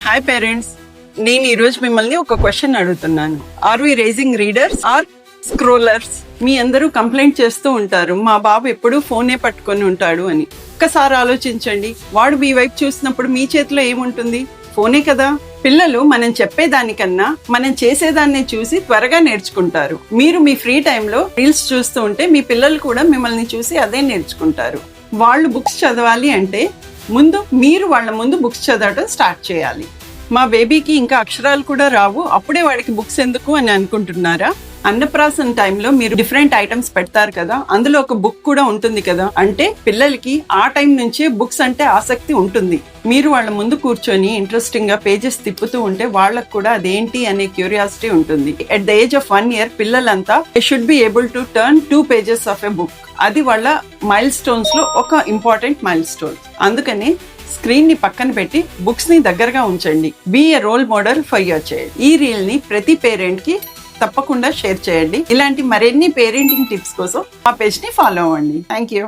Hi parents, నేను ఈరోజు మిమ్మల్ని ఒక క్వశ్చన్ అడుగుతున్నాను. Are we raging readers or scrollers? మీ అందరూ కంప్లైంట్ చేస్తూ ఉంటారు, మా బాబు ఎప్పుడూ ఫోనే పట్టుకొని ఉంటాడు అని. ఒక్కసారి ఆలోచించండి, వాడు మీ వైపు చూసినప్పుడు మీ చేతిలో ఏముంటుంది? ఫోనే కదా. పిల్లలు మనం చెప్పేదానికన్నా మనం చేసేదాన్ని చూసి త్వరగా నేర్చుకుంటారు. మీరు మీ ఫ్రీ టైంలో రీల్స్ చూస్తూ ఉంటే మీ పిల్లలు కూడా మిమ్మల్ని చూసి అదే నేర్చుకుంటారు. వాళ్ళు బుక్స్ చదవాలి అంటే ముందు మీరు వాళ్ళ ముందు బుక్స్ చదవడం స్టార్ట్ చేయాలి. మా బేబీకి ఇంకా అక్షరాలు కూడా రావు, అప్పుడే వాడికి బుక్స్ ఎందుకు అని అనుకుంటున్నారా? అన్నప్రాసన టైంలో మీరు డిఫరెంట్ ఐటమ్స్ పెడతారు కదా, అందులో ఒక బుక్ కూడా ఉంటుంది కదా. అంటే పిల్లలకి ఆ టైం నుంచే బుక్స్ అంటే ఆసక్తి ఉంటుంది. మీరు వాళ్ళ ముందు కూర్చొని ఇంట్రెస్టింగ్ గా పేజెస్ తిప్పుతూ ఉంటే వాళ్ళకు కూడా అదేంటి అనే క్యూరియాసిటీ ఉంటుంది. At the age of 1 year పిల్లలంతా should be able to turn 2 pages of a book. అది వాళ్ళ మైల్ స్టోన్స్ లో ఒక ఇంపార్టెంట్ మైల్ స్టోన్. అందుకని స్క్రీన్ ని పక్కన పెట్టి బుక్స్ ని దగ్గరగా ఉంచండి. Be a role model for your child. ఈ రీల్ ని ప్రతి పేరెంట్ కి తప్పకుండా షేర్ చేయండి. ఇలాంటి మరిన్ని పేరెంటింగ్ టిప్స్ కోసం మా పేజ్ ని ఫాలో అవ్వండి. Thank you.